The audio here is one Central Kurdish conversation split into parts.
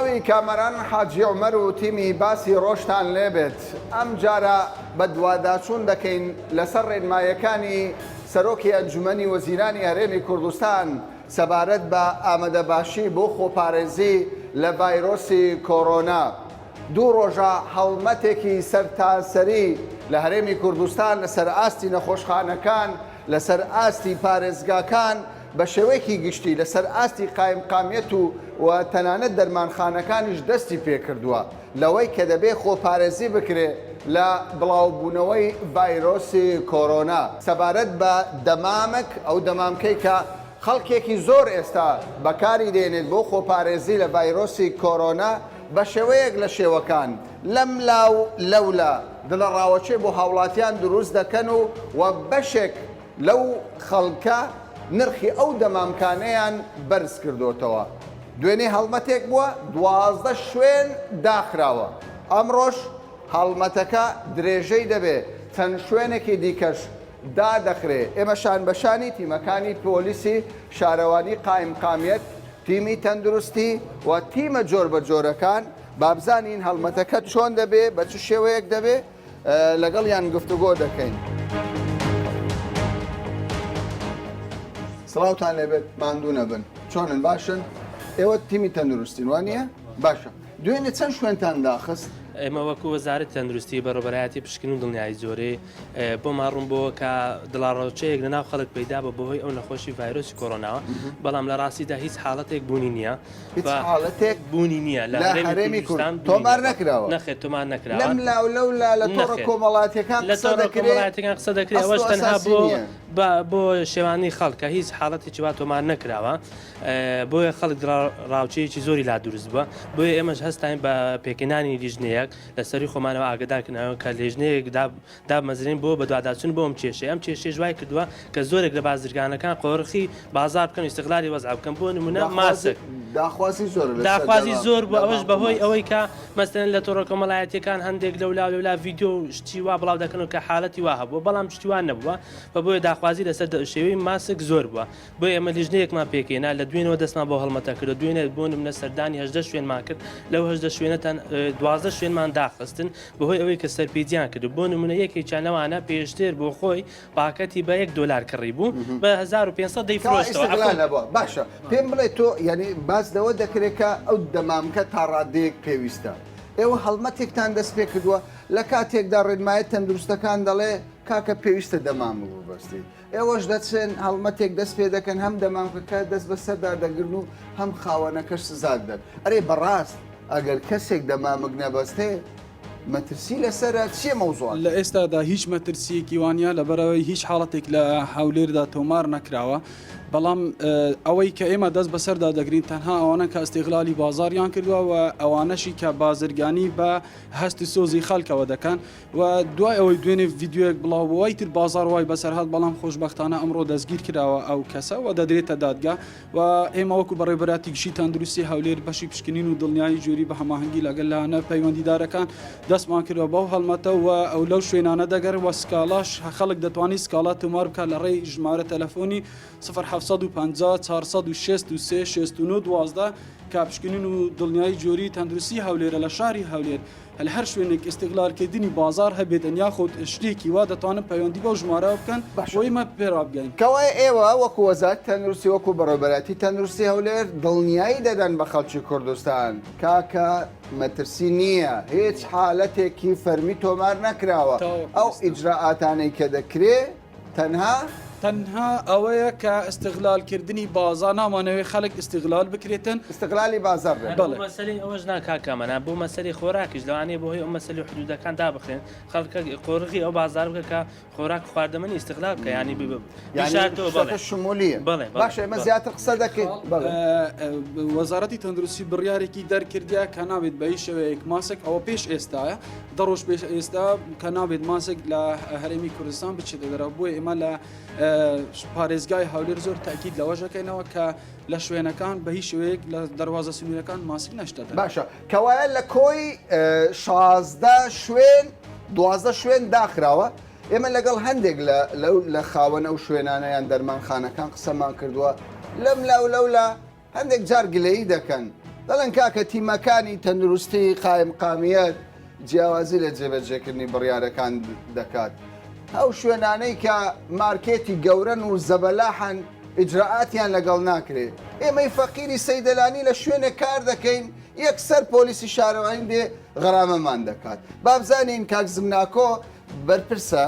سڵاوی کامەران حاجی عومەر و تیمی باسی ڕۆژتان لێبێت ئەم جارە بە دوواداچوون دەکەین لەسەر ڕێنمایەکانی سەرۆکی ئەنجومەنی وەزیرانی هەرێمی کوردستان سەبارەت بە ئامادەباشی بۆ خۆپارێزی لە ڤایرۆسی کۆڕۆنا. دوو ڕۆژە هەڵمەتێکی سەرتاسەری لە هەرێمی کوردستان لەسەر ئاستی نەخۆشخانەکان، لەسەر ئاستی پارێزگاکان بە شێوەیەکی گشتی لەسەر ئاستی قایمقامیەت و تەنانەت دەرمانخانەکانیش دەستی پێکردووە لەوەی کە دەبێ خۆپارێزی بکرێ لە بڵاوبوونەوەی ڤایرۆسی کۆڕۆنا سەبارەت بە دەمامک ئەو دەمامکەی کە خەڵکێکی زۆر ئێستا بەکاری دێنێت بۆ خۆپارێزی لە ڤایرۆسی کۆڕۆنا بە شێوەیەک لە شێوەکان لەم لاو لەولا دڵە ڕاوەچێ بۆ هاوڵاتیان دروست دەکەن و بەشێک لەو خەڵکە نرخی ئەو دەمامکانەیان بەرز کردوتەوە. دوێنێ هەڵمەتێک بووە 12 شوێن داخراوە. ئەمڕۆژ هەڵمەتەکە درێژەی دەبێ چەند شوێنێکی دیکەش دادەخرێ. ئێمە شان بەشانی تیمەکانی پۆلیسی شارەوانی قایمقامیەت، تیمی تەندروستی و تیمە جۆر بە جۆرەکان بابزانین هەڵمەتەکە چۆن دەبێ بە چ شێوەیەک دەبێ لەگەڵیان گفتوگۆ دەکەین. سڵاوتان لێبێت ماندوو نەبن. چۆنن باشن؟ ئێوە تیمی تەندروستین وانە؟ باشە. دوێنێ چەند شوێنتان داخست؟ ئێمە وەکو وەزارەتی تەندروستی بەڕێبەرایەتی پشکنین و دڵنیایی زۆرەی بۆمان ڕوون بۆ کە دڵاڕۆچەیەک لەناو خەڵک پەیدا بە بەهۆی ئەو نەخۆشی ڤایرۆسی کۆڕۆناوە، بەڵام لە ڕاستیدا هیچ حاڵەتێک بوونی نییە، هیچ حاڵەتێک بوونی نییە لە هەرێمی کوردستان تۆمار نەکراوە. نەخێت تۆمار نەکراوە. لەم لاولەولا لە تۆڕە کۆمەڵاتیەکان لە تۆڕە کۆمەڵاتیەکان قسە دەکرێت. ئەوەش تەنها بۆ شێوانی خەڵکە هیچ حاڵەتێکی وا تۆمار نەکراوە، بۆیە خەڵک ڕاوچەیەکی زۆری لا دروست بووە. بۆیە ئێمەش هەستین بە پێکێنانی لیژنەیەک لەسەری خۆمانەوە ئاگدارکردنەوە کە لێژنەیەک دامەزرین بۆ بە دوواداچوون بۆ ئەم کێشەیە. ئەم کێشەی ژوای کردووە کە زۆرێک لە بازرگانەکان قۆڕخی بازار بکەن و استیغلالی وەزع بکەن. بۆ نمونە ماسک داخوازی زۆر بوو. ئەوەش بەهۆی ئەوەی کە مەسەلەن لە تۆڕە کۆمەڵایەتیەکان هەندێک لەولا ڤیدیۆ شتی وا بڵاو دەکەن و کە حاڵەتی وا هەبووە، بەڵام شتیوان نەبووە بە بۆیە داخوازی لەسەر شێوەی ماسک زۆر بووە. بۆیە ئێمە لیژنەیەکمان پێکێنا لە دوێنەوە دەستمان بۆ هەڵمەتە کرد. دوێنێ بۆ نمونە سەردانی 18 شوێنمان کرد. لەو 18 شوێنەتان 12 شوێنمان داخستن بەهۆی ئەوەی کە سەرپێجیان کرد. بۆ نمونە یەکێکیان لەوانە پێشتر بۆ خۆی پاکەتی بە $1 کڕی بوو بە 1500 دەیفرۆشتەوە. باشە پێم بڵێ تۆ یعنی باس لەوە دەکرێت کە ئەو دەمامکە تا ڕادەیەک پێویستە. ئێوە هەڵمەتێکتان دەست پێ کردووە لە کاتێکدا ڕێنمایەت تەندروستەکان دەڵێ کاکە پێویستە دەمام ببەستی. ئێوەش دەچێن هەڵمەتێک دەست پێ دەکەن هەم دەمامکەکە دەست بە سەردا دەگرن و هەم خاوەنەکەش سزاد دەن. ئەرێ بەڕاست ئەگەر کەسێک دەمامک نەبەستێ مەترسی لەسرە چیە مەوزوع؟ لە ئێستادا هیچ مەترسیەکی وانە لەبەرەوەی هیچ حاڵەتێک لە هەولێردا تۆمار نەکراوە. بەڵام ئەوەی کە ئێمە دەست بەسەردا دەگرین تەنها ئەوانە کە ئەستیغلالی بازاریان کردووە و ئەوانەشی کە بازرگانی بە هەستی سۆزی خەڵکەوە دەکەن و دوای ئەوەی دوێنێ ڤیددیوەک بڵاوبووای تر بازار وای بەسەرهات، بەڵام خۆشبەختانە ئەمڕۆ دەستگیر کراوە ئەو کەسە و دەدرێتە دادگا و ئێمە وەکو بەڕێبەراتی گشتی تەندروستی هەولێر بەشی پشکنین و دڵنیایی جووری بە هەماهەنگی لەگەڵ لایەنە پەیوەندیدارەکان دەستمان کردوە بەو هەڵمەتە و ئەو لەو شوێنانە دەگەر و سکاڵاش خەڵک دەتوانانی سکاڵات تۆمار بکات لە ڕێی ژمارە تەلەفۆنی 0750 463 69 12 کاپشکنین و دڵنیایی جۆری تەندروستی هەولێرە لە شاری هەولێر هەل هەر شوێنێک ئیستیغلالکردنی بازار هەبێتن یاخود شتێکی وا دەتوانن پەیوەندی بەو ژمارە بکەن بۆیمە پێڕابگەین. کەوای ئێوە وەکو وەزارەتی تەندروستی وەکو بەڕێبەراتی تەندروستی هەولێر دڵنیایی دەدەن بە خەڵکی کوردستان کاکە مەترسی نییە، هیچ حالەتێکی فەرمی تۆمار نەکراوە. ئەو ئیجراعاتانەی کە دەکرێت تەنها ئەوەیە کە ئستیغلالکردنی بازار نامانەوەی خەڵک ئستیغلال بکرێتن ئستیغلالی بازار مەسەلەی ئەوەش ناکاکەمەنە بۆ مەسەری خۆراکیش لەوانەیە بۆهۆی ئەو مەسەلی حدودەکان دابخرێن خەڵکە قۆڕغی ئەو بازار بکە کە خۆراک خواردەمەنی ئستیغلال بکە ینی بشاتەوە شمولیە. باشە ئێمە زیاتر قسە دەکەین. وەزارەتی تەندروستی بڕیارێکی دەرکردیا کە نابێت بە هیچ شێوەیەک ماسک ئەوە پێش ئێستاە دەڕۆژ پێش ئێستا کە نابێت ماسک لە هەرێمی کوردستان بچێت دەرەوە. بۆیە ئێمە لە پارێزگای هەولێر زۆر تاکید لەوەژەکەینەوە کە لە شوێنەکان بە هیچ شوەیەک لە دەواازە سنوورەکان ماسک نەشتە. باشە کەوایە لە کۆی 16 شوێن 12 شوێن داخراوە. ئێمە لەگەڵ هەندێک لە خاوەن ئەو شوێنانەیان دەرمانخانەکان قسەمان کردووە لەم لاولەولا هەندێک جار گلەیی دەکەن دەڵێن کاکە تیمەکانی تەندروستی قایمقامیەت جیاوازی لە جێبەجێکردنی بڕیارەکان دەکات. ئەو شوێنانەی کە مارکێتی گەورەن و زەبەلاحن ئیجراعاتیان لەگەڵ ناکرێت. ئێمەی فەقیری سەیدەلانی لە شوێنێک کار دەکەین یەکسەر پۆلیسی شارەوانی بێ غەرامەمان دەکات. بابزانین کاک زمناکۆ بەرپرسە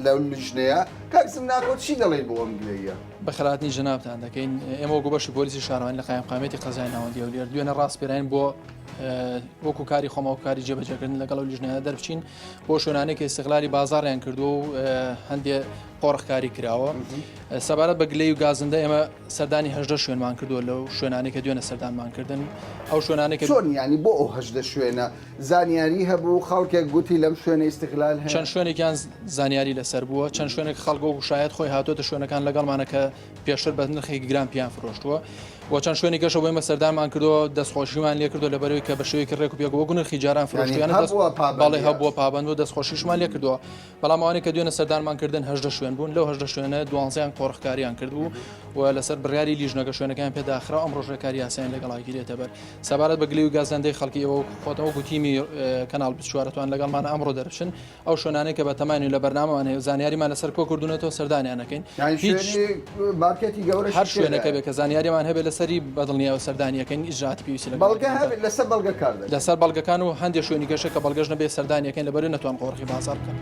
لەو لیژنەیە کاک زمناکۆ چی دەڵێ بۆ ئەم گلەیە؟ بەخراتی ژنابتان دەکەین ئێمە وەکو بەشی پۆلیسی شارەوانی لە قایمقامەتی قەزای ناوەندی هەولێر دوێنە ڕاستپێرین بۆ وەکو کاری خۆمە و کاری جێبەجێکردن لەگەڵ ئەو لیژنەیە دەربچین بۆ شوێنانەی کە استیغلالی بازاڕیان کردو و هەندێک قۆڕخکاری کراوە. سەبارەت بە گلەی و گازندە ئێمە سەردانی هەژدە شوێنمان کردووە لەو شوێنانەی کە دوێنە سەردانمانکردن ئەو شوێنانێک چۆن ینی بۆ ئەو هەژدە شوێنە زانیاری هەبوو خەڵکێک گوتی لەم شوێنە ئیستیغلال هەیە چەند شوێنێکیان زانیاری لەسەر بووە چەند شوێنێک خەڵک و شاید خۆی هاتۆتە شوێنەکان لەگەڵمانە کە پێشتر بە نرخێکی گران پیان فرۆشتووە و چەند شوێنی گەشە بۆ ئێمە سەردانمان کردو دەستخۆشیمان لێ کردو لەبەرەوەی کە بە شێوەیەکی ڕێک و پێک وەکو نرخی جاران فرۆشتیانە باڵێ هەبووە پابند و دەستخۆشیشمان لێ کردووە بەڵام ئەوانەی کە دوێنە سەردانمانکردن هەژدە شوێن بوون لەو هەژدە شوێنە دوانزەیان قۆڕخکاریان کردبوو و لەسەر بڕیاری لیژنەکە شوێنەکان پێداخرا ئەم ڕۆژەکاری یاسایان لەگەڵاگیرێتە بەر سەبارەت بە گلەی و گازاندەی خەڵکی ئەوە خۆتەوە گوتیمی کەناڵ بچوارەتوان لەگەڵمان ئەمڕۆ دەربچن ئەو شوێنانەی کە بە تەمانی لە بەرنامەوان هەیە زانیاریمان لەسەر کۆکردونەوە سەردانیانەکەین مارکێتی گەورە هەر شوێنەکە بێت کە زانیاریمان هەبێت لەسەری بەدڵنیایە و سەردانیەکەین ئیجراعاتی پێویستی لەسەر بەڵگەکار لەسەر بەڵگەکان و هەندێک شوێنی گەشە کە بەڵگەش نەبێت سەردانیەکەین لەبەر نەتوان قۆڕخی بازار بکەن.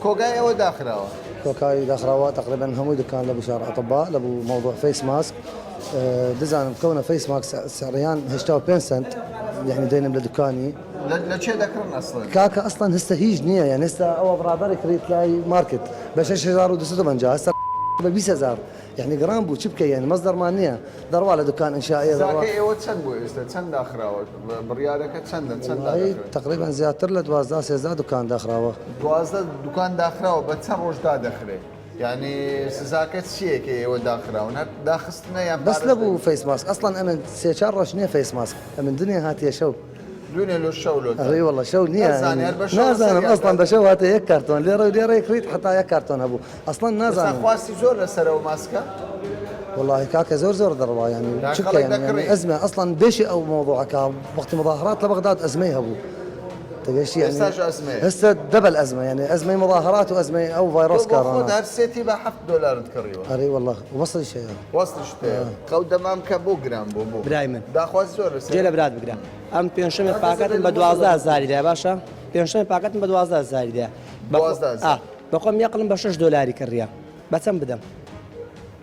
کۆگای ئەوە داخراوە كوكاي داخراوة تقريبا همو دكان لابو شارع اطباء لابو موضوع فيس ماسك دزان كونه فيس ماسك سعريان هشتاو 5 سنت يعني دينا لدكاني لچه ذكرن اصلا كاكا اصلا هسه هيج نيه يعني هسه او برادر كريت لاي ماركت ب 6000 ودسته بنجا هسه ب 20000 يعني جرام بو شبكه يعني مصدر مانيه ضروا على دكان انشائيه زاكي وتسند بو استسند داخراوه بريالك تسند تقريبا زيادة له 12 زاد دكان داخراوه 12 دكان داخراوه بتسن روج داخله يعني سزاكت شيء كي هو داخراوه داخستنا يا بس لبو فيس ماسك اصلا امن سيشار شنو فيس ماسك امن دنيا هاتيه شو دنيا لو شو لو اي والله شو نيه نازل اصلا بشو هاتي يك كرتون ليرة يكريت حتى يك كرتون ابو اصلا نازل خواسي زور لسرو ماسكه والله كاكا زور ضربه يعني شكا يعني ازمه اصلا دشي او موضوع وقت مظاهرات لبغداد ازمه ابو تقيش يعني هسه دبل ازمه يعني ازمه مظاهرات وازمه او فيروس كورونا خذ هالسيتي ب $7 تقريبا اري والله وصل شيء وصل شيء قود امام كبو جرام بو برايمن دا خواز زور جيل براد بگرام ام پنجشنبه پاکتن به 12000 ده باشا پنجشنبه پاکتن به 12000 ده 12000 بقوم يقلم ب $6 كريا بتم بدم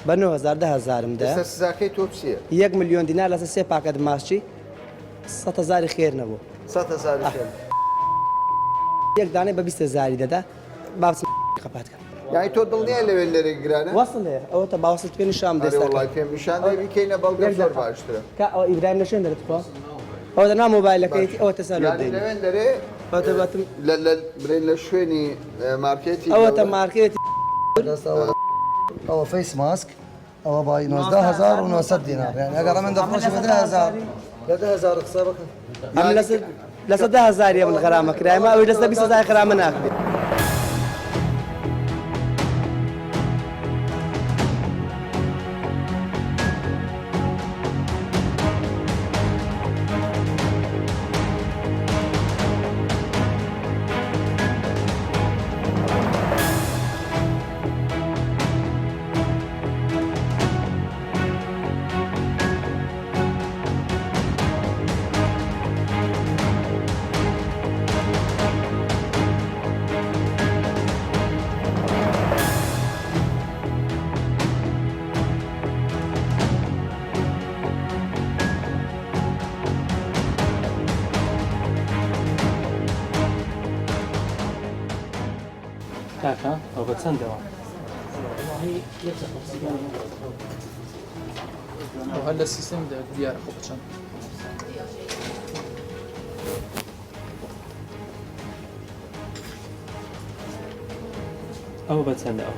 ب 9000 10000 ده بس زاكي توبسيه 1 مليون دينار لسه سه پاکت ماشي 10000 خير نبو 10000 خير یک دانه به 20000 ده باب قپات يعني تو ضلني اللي قرانا وصل او تبع وصلت فين الشام ده والله كان مشان ده كاينه بلغه زور باشتري كا ابراهيم نشن درت خو او ده موبايلك او تسال يعني لوين دري او تبات لا برين لشويني ماركتي او ماركت او فيس ماسك او باي 19000 و 9 يعني اقرا من دفروش ب 10000 10000 حسابك عم لسه 10000 يا من غرامه كراي ما او لسه 20000 غرامه ناخذ کاکە ئەو بە چەندەوە هەر لە سیستم دیارە خۆ بچەند ئەو بە چەندەوە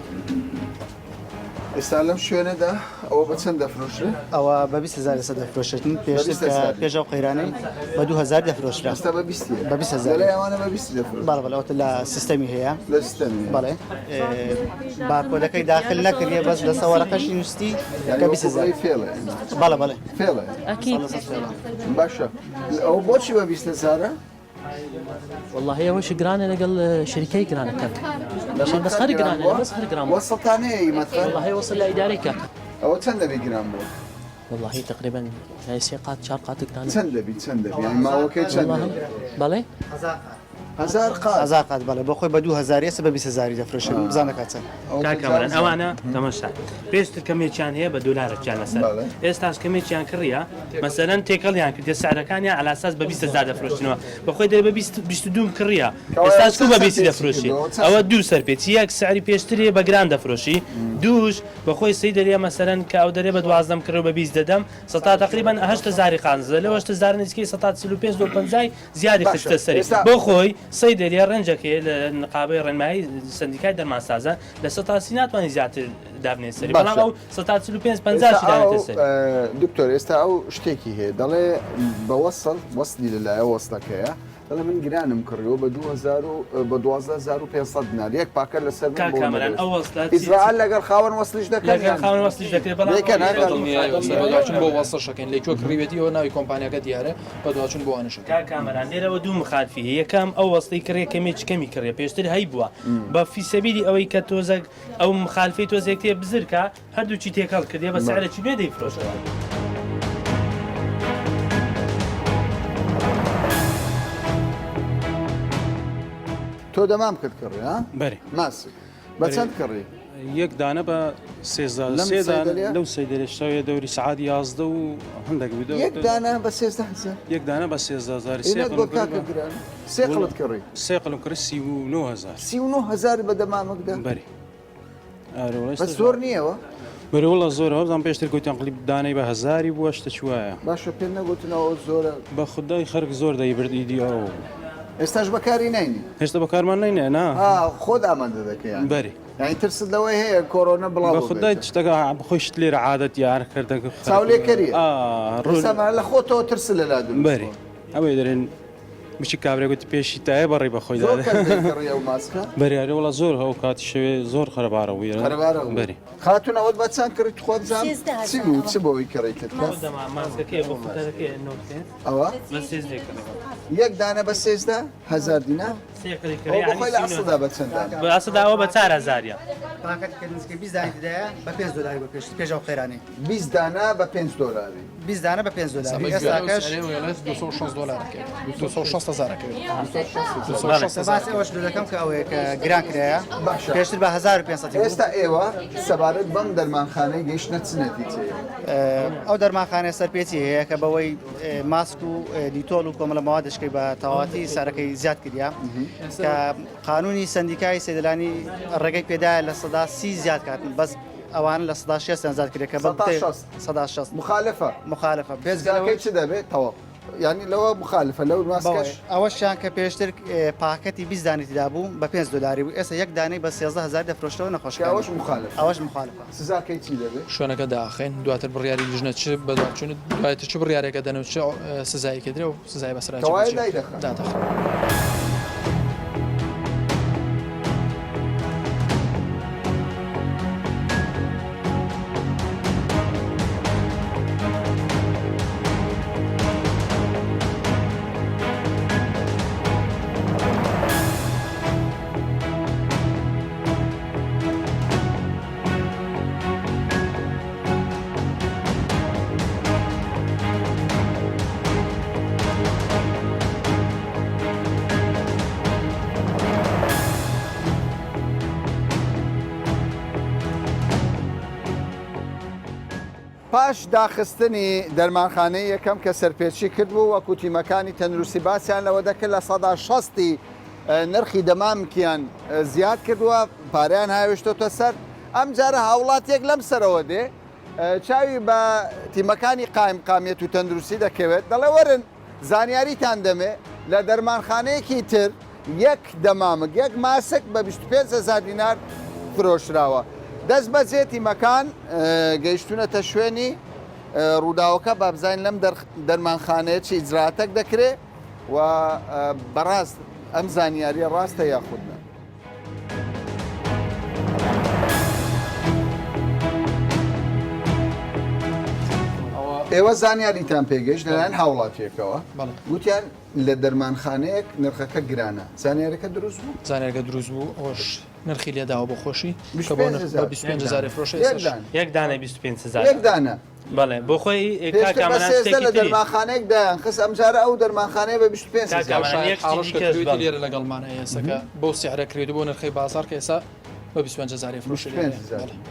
ئێستا لەم شوێنەدا ئەوە بە چەند دەفرۆشرێ؟ ئەوە بە 20,000 لەسەر دەفرۆشێتن پێشتر کە پێش ئەو قەیرانەی بە 2,000 دەفرۆشرا ئێستا بە 20 بە 20,000 لە ئەوانە بە 20 دەفرۆشرێ بەڵێ بەڵێ ئەوتە لە سیستەمی هەیە لە سیستەمی بەڵێ بارکۆدەکەی داخل نەکردیە بەس لە سەوارەکەشی نووستی کە 20,000 فێڵە بەڵێ بەڵێ فێڵە أكيد باشە ئەو بۆچی بە 20,000 والله هي وش قرانة نقل شركة قرانة كاك بس خير قرانة بس خير قرانة وەسەڵتانەیە مثلا والله هي وصل لإداري كاك ئەوە چەند دەبی گران بۆ والله هي تقريبا هي سيقات شارقات قرانة چەند دەبی چەند دەبی یعنی ماوەکەی چەند والله بلي 1000 قات هەزار قات بەڵێ بۆ خۆی بە 2,000 ئێستا بە 20,000 دەفرۆشێت بزانە کات چەند کاکەمەران ئەوانە تەماشا پێشتر کەمێکیان هەیە بە دولارێکیان لەسەر بەڵێ. ئێستاش کەمێکیان کڕیە مەسەرەن تێکەڵیان کردە سعرەکانیان ئالاساس بە 20,000 دەفرۆشتنەوە بەخۆی دەرێ بە 22 کڕیە ئێستاش کو بە 20 دەفرۆشی ئەوە دوو سەرپێچی یەک سعری پێشترێ بە گران دەفرۆشی دووش بەخۆی سی دەرێ مەسەرەن کە ئەو دەرێ بە 12 کڕ بە 20 دەدەم سەتا تقریبان 8,000 قانزە لەوە 8,000 نزیکەی 135 زیادی خستە سەری بۆ خۆی سی دەرێ ڕەنجەکەی لە نقابەی ڕێنمایی سندیکای دەرمانسازە لە 100 ناتوانانی زیاتر دابنێ سەری بەڵام ئەو 135 دانێتە سەری دکتۆر ئێستا ئەو شتێکی هەیە دەڵێ بە وەسلی لەلایە وەسلەکەیە دەڵێ من گرانم کڕیەوە بە 12,500 دینار یەک پاکە لەسەر کاکەمەران ئەو وەسڵات ئیزراعیل لەگەڵ خاوەن وەسلیش لەگەڵ دەکەن خاوەن وەسلیش دەکرێت بەڵام دوچون بۆ وەسە شەکەن لێکوە کڕیوێتی ئەوە ناوی کۆمپانیەکە دیارە بە دوچون بۆ وانشەکە کاکەمەران لێرەوە دوو مخالفی هەیە یەکەم ئەو وەسڵی کڕێ کەمی کڕێ پێشتر هەی بووە بە فیسەبیلی ئەوەی کە تۆزەک ئەو مخالفی تۆزێکتێ بزرکە هەردووچی تێکەڵ کردێ بە سعرێکی نوێ دەیفرۆشەوە تۆ دەمام کرد کڕی ها بەێ ماسی بە چەند کڕی یەک دانە بە سەیدەلێ؟ لەو سەیدەشتاوێ دەوری سعاد 11 و هەندێک یەک دانە بە 13,000 یەک دانە بە 13,000 ئینەت بۆ کاکە گران سێ قڵت کڕی سێ قڵم کرد 39,000 39,000 بە دەمامکدا بەری بە زۆر نییەوە بەرەوەڵە زۆر هەڵدان پێشتر گوتیان قلیب دانەی بە هزاری بووە شتە چوایە باشە پێ نەگوتنەوە زۆرە بە خوددای خەرک زۆر دەیبردی دیەوە ئێستاش بەکاری نینی هێشتا بەکارمان نینێ نا خۆت ئامادە دەکەیان بەری یعنی ترست لەوەی هەیە کۆرۆنە بڵاو بە خوددای شتەکە بخۆشت لێرە عادەت یار کردە چاولێکەری ڕۆژ لە خۆتەوە ترس لە لادو بەری ئەوەی دەرێن بچی کابرێ گوتی پێشی تایە بەڕێ بەخۆی بەریاری وڵە زۆر هەو کاتی شەوێ زۆر خەربارە ویە بەری خاتونەوەت بە چند کرد خۆت زان چی بوو چ بۆی کڕیتت ئەوە یەک دانە بە 13,000 دینار خۆی لە ئەسڵدا بە چەندان ئاسداوە بە 4,000 پاکەتکردنسکە 20 دایە بە 5 دلار بە پێش ئەو قەیرانی 20 دانە بە 5 دۆلاری 20 دانە بە 5 دلار ئێستاکەش 260 دلارەکە 260,000 باسی ئەوەش دەکەم کە ئەوەیە کە گران کرایە پێشتر بە 1500 ئێستا ئێوە سەبارەت بەم دەرمانخانەی گەیشتە چ نەتیجەیە ئەو دەرمانخانەیە سەرپێچی هەیە کە بەوەی ماسک و دیتۆل و کۆمەڵە ماوادشکەی بە تەواتی سارەکەی زیاد کردیا کە قانونی سندیکای سێدلانی ڕێگەی پێدایە لە 30 زیاد کاتن بەس ئەوان لە 16 زیاد کرێت کە بە 160 مخالفە بێزگاکەی چ دەبێت تەواو ینی لەوە مخالفە لەو ماسکەش ئەوەشیان کە پێشتر پاکەتی 20 دانیتیدا بوو بە 5 دلاری بوو ئێستا یەک دانەی بە 13,000 دەفرۆشتەوە نەخۆش ئەوەش مخالفە سزاکەی چی دەبێت شوێنەکە داخین دواتر بڕیاری لیژنە چ بەداچون دوایێت چ بڕیارێکە دەنەوە چ سزایەکە درێ و سزای بەسرا دادەخ پاش داخستنی دەرمانخانەی یەکەم کە سەرپێچی کردبوو وەکو تیمەکانی تەندروستی باسییان لەوە دەکرد لە 160 نرخی دەمامکیان زیاد کردووە پاریان هاوێشتۆتە سەر ئەم جارە هاوڵاتێک لەم سەرەوە دێ چاوی بە تیمەکانی قایمقامیەت و تەندروستی دەکەوێت دەڵێ وەرن زانیاریتان دەمێ لە دەرمانخانەیەکی تر یەک دەمامک یەک ماسک بە 25,000 دینار فرۆشراوە دەست بەجێتی مەکان گەیشتونەتە شوێنی ڕووداوەکە بابزین لەم دەرمانخانەیەکی ئیجراتەک دەکرێت و بەڕاست ئەم زانیاریە ڕاستە یاخودنە. ئێوە زانیاریتان پێگەشت لەلایەن هاوڵاتیەکەوە گوتیان لە دەرمانخانەیەک نرخەکە گرانە زانیارەکە دروست بوو؟ زانیارەکە دروست بوو ئەوش نرخی لێداوە بۆ خۆشی کە بۆ 25,000 فرۆشە یەک دانە 25,000 یەک دانە بەڵێ بۆ خۆی لە دەرمانخانەیەک دایان خست ئەمجارە ئەو دەرمانخانەیە بە 25 لێرە لەگەڵمانە ئێسەکە بۆ سیعرە کرێت بۆ نرخی بازار کە ئێستا بە 25,000 فرۆشی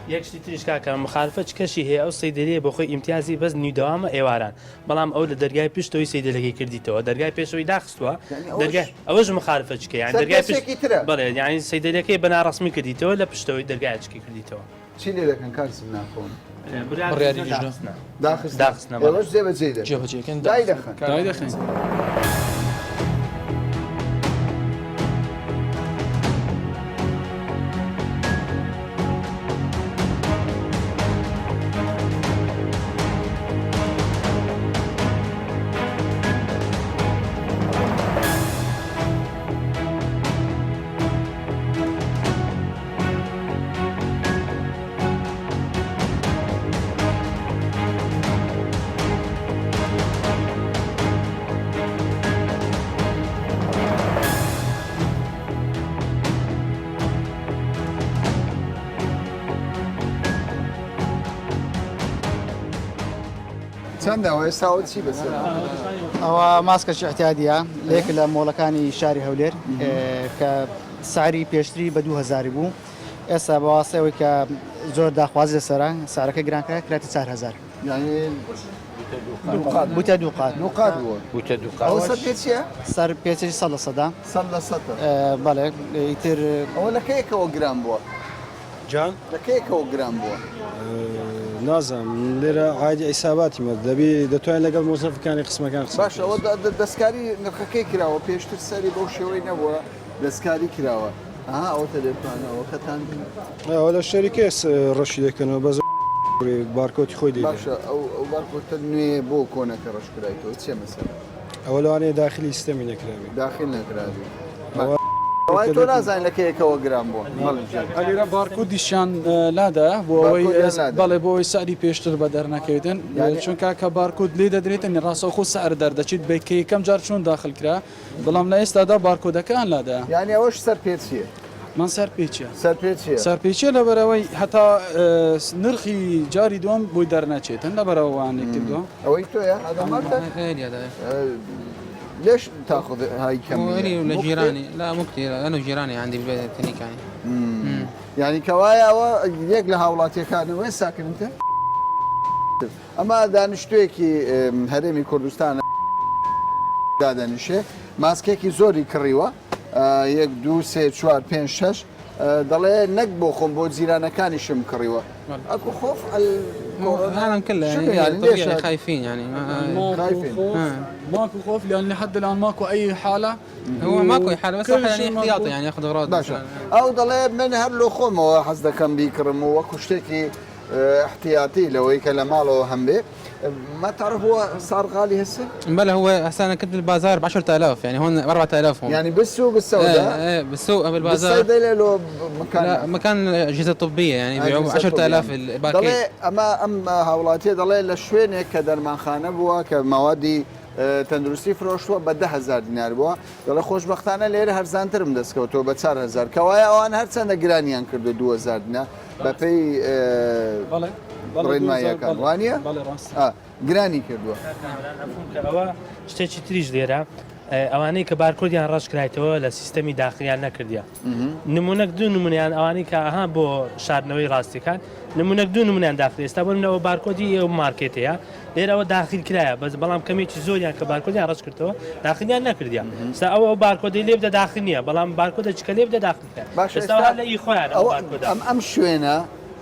یەکشتی تریش کاکە مخالفە کەشی هەیە ئەو سەیدەریە بۆ خۆی ئیمتیازی بەس نیودەوامە ئێواران بەڵام ئەو لە دەرگای پشتەوەی سەیدەلەکەی کردیتەوە دەرگای پێشەوەی داخستووە دەرگای ئەوەش مخالفە چکە یان دەرگای بڵێ یانی سەیدەریەکەی بەناڕسمی کردیتەوە لە پشتەوەی دەرگای چکی کردیتەوە چی لێ دەکەن کارسم ناکۆن داخستنە ئەوەش جێبەجێ جێبەجێکن دای دەخن دای دەخین. چەندەوە ئێستاوە چی بەسەر ئەوە ماسکەشی احتیادیە لەیەک لە مۆڵەکانی شاری هەولێر کە سعری پێشتری بە 2000 بوو ئێستا بەواسەوەی کە زۆر داخوازی لەسەرە سعرەکە گرانکە کراتی 4000 بوتە دوو قات ئەوە سەر پێ چییە؟ سەر پێچی 100% بەڵێ ئیتر ئەوە لە کەیەکەوە گران بووە جان لە کەیەکەوە گران بووە نازانم لێرە عادی ئیساباتی مە دەبی دەتوانین لەگەڵ مۆزەفەکانی قسمەکان باش ئەوە دەستکاری نرخەکەی کراوە پێشتر سەری بەو شێوەی نەبووە دەستکاری کراوە ئەوە تەلێپانەوە کەتان ئەوە لە شەریکێ ڕەشی دەکەنەوە بە بارکۆتی خۆی دێت باشە ئەو بارکۆتە نوێ بۆ کۆنەکە ڕەشکرایەوە چێ مەسەر ئەوە لەوانەیە داخلی سیستەمی نەکراوی داخل نەکراوی تۆ نازانین لە کەیەکەوە گران بووە ئەلیرە بارکودیشان لادا بۆ ئەوەی بەڵێ بۆ ئەوی سەری پێشتر بە دەرنەکەوتن چونکە کە بارکود لێ دەدرێتن ڕاستە خۆ سەر دەردەچیت بەکە یەکەم جار چۆن داخل کرا بەڵام لە ئێستادا بارکۆدەکان لادا یعنی ئەوەش سەر پێچیە من سەر پێچە سەرپێچیە لەبەرەوەی هەتا نرخی جاری دوم بۆی دەرنەچێتن لەبەرەوەوانێک کردووە ئەوەی تۆیە ليش تاخذ هاي كمية؟ لجيراني لا مو كثير انا وجيراني عندي بالبيت تنيكاني يعني كوايا يك لهاولاتي كان وين ساكن انت؟ اما دانشتويكي هرمي كردستان دادنشه ماسكيكي زوري كريوه يك 2 3 4 5 6 دەڵێ نەک بۆ خۆم بۆ جیرانەکانیشم کڕیوە ئەکو خۆف العالم كله يعني خايفين يعني ماكو خوف لان لحد الان ماكو اي حاله هو ماكو اي حاله بس يعني احتياطي يعني ياخذ اغراض باشا او دەڵێ من هەر لە خۆمەوە حەز دەکەم بیکڕم و وەکو شتێکی احتياطي لەوەی کە لە ماڵەوە هەم بێ ما تعرف هو صار غالي هسه؟ بلا هو هسه انا كنت بالبازار ب 10,000 يعني هون 4,000 يعني بالسوق السوداء؟ ايه بالسوق بالبازار بالصيدليه لو مكان لا مكان اجهزه طبيه يعني بيبيعوا 10,000 الباكيت ضلي اما هاولاتي ضلي لشوين هيك دەرمانخانە بووە کە ماوادی تەندروستی فرۆشتووە بە 10,000 دینار بووە دەڵێ خۆشبەختانە لێرە هەرزانترم دەستکەوتەوە بە 4,000 کەوایە ئەوان هەر چەندە گرانیان کردو 2,000 دینار بەپێی ڕێنماییەکان وانە؟ گرانی کردووە ئەوە شتێکی تریش لێرە ئەوانەی کە بارکۆدیان ڕاشکرایتەوە لە سیستەمی داخلیان نەکردیە نمونەک دوو نمونیان ئەوانی کە ئەها بۆ شاردنەوەی ڕاستیەکان نمونەک دوو نمونیان داخلی ئێستا بۆ منەوە بارکۆدی ئێوە مارکێتەیە لێرەوە داخل کرایە بەس بەڵام کەمێکی زۆریان کە بارکۆدیان ڕاست کردەوە داخلیان نەکردیان ستا ئەوە بارکۆدی لێ بدە داخل نییە بەڵام بارکۆدە چکە لێ بدە داخل کرا ئێستا لە ئی خۆیان ئەم شوێنە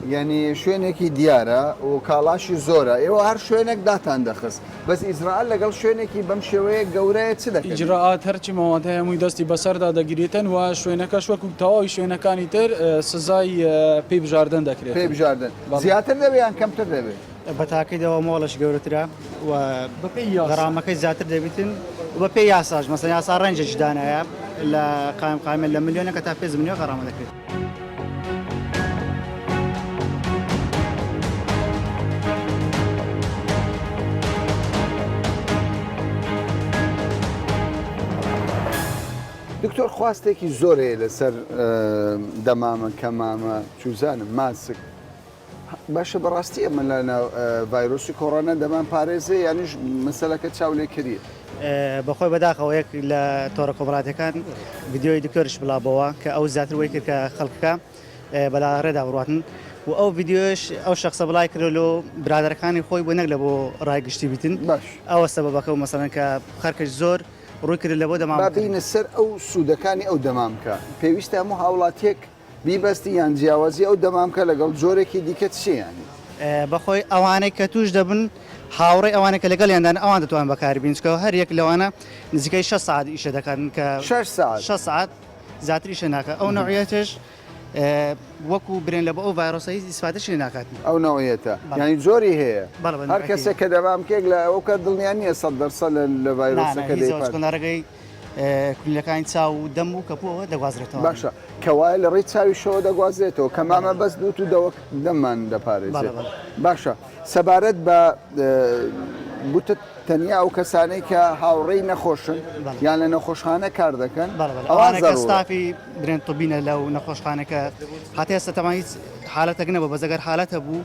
یعنی شوێنێکی دیارە و کاڵاشی زۆرە ئێوە هەر شوێنێک داتان دەخست بەس ئیزراائیل لەگەڵ شوێنێکی بەم شێوەیە گەورەیە چ دەکەن؟ ئیجراءات هەرچی مەواد هەیە هەمووی دەستی بەسەردا دەگیرێتن و شوێنەکەش وەکو تەواوی شوێنەکانی تر سزای پێی بژاردن دەکرێت. پێی بژاردن زیاتر دەبێت کەمتر دەبێت؟ بە تاکەیدەوە مۆڵش گەورەترە و گەڕامەکەی زیاتر دەبێتن بە پێی یاساژ مەسەن یاسا ڕەنجێکی دانایە لە قایمە لە ملیۆنەکە تا 5 ملیۆن غەڕامە دەکرێت. دکتۆر خواستێکی زۆرەیە لەسەر دەمامە کەمامە چوزانم ماسک باشە بەڕاستی ئەمە لە ڤایرۆسی کۆڕۆنا دەمان پارێزێ یانیش مەسەلەکە چاو لێ کردی؟ بەخۆی بەداخەوە یەک لە تۆڕە کۆمەڵاتەکان ڤیددیۆی دکتۆرش بڵاوبەوە کە ئەو زیاتر وەی کرد کە خەڵکەکە بەلا ڕێدا بڕاتن و ئەو ڤیددیۆش ئەو شخصە بڵای کردلو برادەکانی خۆی بۆ نەک لە بۆ ڕایگشتی بیتن ئەوە سەبەبەکە و مەسەڵەن کە خەرکەش زۆر ڕووی کرد لە بۆ دەمام بینە سەر ئەو سوودەکانی ئەو دەمامکە پێویستە هەموو هاوڵاتیەک بیبەستی یان جیاوازی ئەو دەمامکە لەگەڵ جۆرێکی دیکە چیانی بەخۆی ئەوانەی کە توش دەبن هاوڕێ ئەوانە کە لەگەڵ یاندان ئەوان دەتوان بەکار بینچکەوە هەر یەک لەوانە نزیکەی 6 ساعت ئیشە دەکەن کە 6 ساعت زیاتر ئیشە ناکە ئەو نوعیەتش وەکو برێن لە بە ئەو ڤایرۆسی ئیسفادەشی ناکات ئەو نەوەیەتە یانی زۆری هەیە هەر کەسێک کە دەمامکێک لە ئەو کە دڵنیان نییە 100% لە ڤایرۆسەکە دەیڕگەی کولەکانی چاو و دەم و کەپۆوە دەگوازرێتەوە باشە کەوایە لە ڕێی چاوی شەوە دەگوازرێتەوە کە مامە بەس دوت و دەممان دەپارێزێت باشە سەبارەت بە بوتە تەنیا ئەو کەسانەی کە هاوڕێی نەخۆشن یان لە نەخۆشخانە کار دەکەن ئەوانە کە ستافی برێن تۆبینە لەو نەخۆشخانەکە هەتا ئێستا تەمام هیچ حالەتێک نەبوو بەزەگەر حالەتە بوو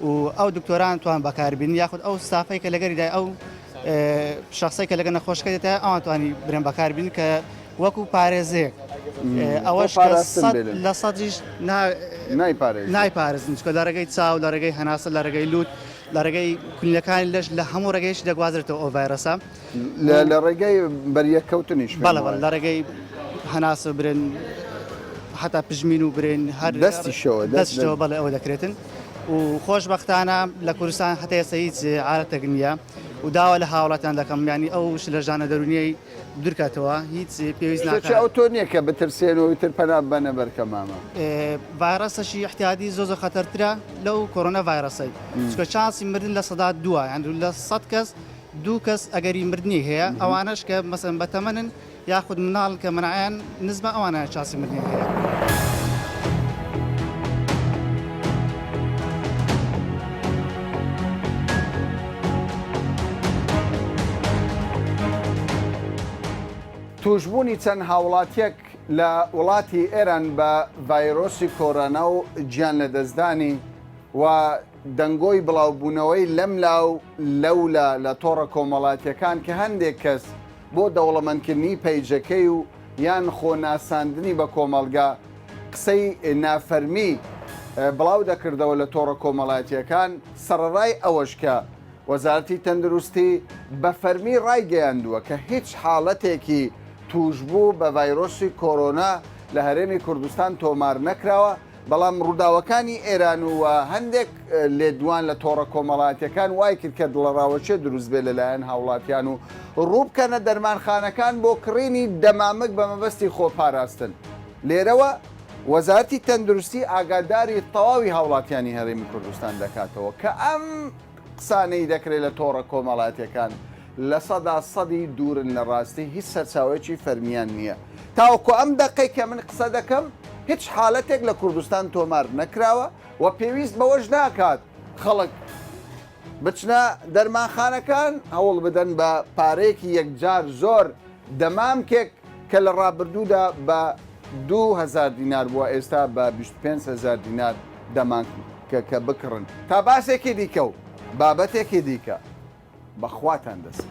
و ئەو دکتۆران توان بەکاربین یاخود ئەو ستافەی کە لەگەریدا ئەو شخصی کە لەگە نەخۆشکە دێتە ئەوان توانی برێن بەکاربین کە وەکو پارێزەیەک ئەوەش لە سەدیش نایپارێزن چکە لە ڕێگەی چاو لە ڕێگەی هەناسە لە ڕێگەی لوت لە ڕێگەی کولینەکانی لەش لە هەموو ڕێگەیش دەگوازرێتەوە ئەو ڤایرۆسە لە ڕێگەی بەریەکەوتنیش بەڵێ لە ڕێگەی هەناسە برێن حتا پژمین و برێن هەر دەستیشەوە بەڵێ ئەوە دەکرێتن و خۆشبەختانە لە کوردستان هەتا ئێستا هیچ حالەتێک نییە و داوا لە هاوڵاتیان دەکەم ینی ئەو ش لە ژانە دەرونیەی دوورکاتەوە هیچ پێویست ناکات ئەو تۆ نییە کە بترسێنەوەی تر پەنا بەنە بەرکە مامە ڤایرۆسەشی احتیادی زۆ خەتەرترە لەو کۆرۆنا ڤایرۆسەی چکە چانسی مردن لە سەدا دووە یان لە 100 کەس 2 کەس ئەگەری مردنی هەیە ئەوانش کە مەسەن بەتەمەنن یاخود مناڵ کە منعیان نزمە ئەوانە چاسی مردنی هەیە. توشبوونی چەند هاوڵاتیەک لە وڵاتی ئێران بە ڤایرۆسی کۆڕۆنا و گیان لە دەستدانی و دەنگۆی بڵاوبوونەوەی لەملاو لەولا لە تۆڕە کۆمەڵاتیەکان کە هەندێک کەس بۆ دەوڵەمەندکردنی پەیجەکەی و یان خۆناساندنی بە کۆمەڵگا قسەی نافەرمی بڵاو دەکردەوە لە تۆڕە کۆمەڵاتیەکان سەرڕای ئەوەش کە وەزارەتی تەندروستی بە فەرمی ڕایگەیاندووە کە هیچ حاڵەتێکی توشبوو بە ڤایرۆسی کۆڕۆنا لە هەرێمی کوردستان تۆمار نەکراوە بەڵام ڕووداوەکانی ئێران و هەندێک لێدوان لە تۆڕە کۆمەڵاتیەکان وای کرد کە دڵەڕاوەچێ دروست بێ لەلایەن هاوڵاتیان و ڕووبکەنە دەرمانخانەکان بۆ کڕینی دەمامک بە مەبەستی خۆپاراستن لێرەوە وەزارەتی تەندروستی ئاگاداری تەواوی هاوڵاتیانی هەرێمی کوردستان دەکاتەوە کە ئەم قسانەی دەکرێت لە تۆڕە کۆمەڵاتیەکان لە سەدی دوورن لە ڕاستی هیچ سەرچاوێکی فەرمیان نییە تاوەکو ئەم دەقەی کە من قسە دەکەم هیچ حاڵەتێک لە کوردستان تۆمار نەکراوە و پێویست بەوەش ناکات خەڵک بچنە دەرمانخانەکان هەوڵ بدەن بە پارەیەکی یەکجار زۆر دەمامکێک کە لە ڕابردوودا بە 2000 دینار بووە ئێستا بە 25,000 دینار دەمان کە بکڕن تا باسێکی دیکە و بابەتێکی دیکە بەخواتان دەست.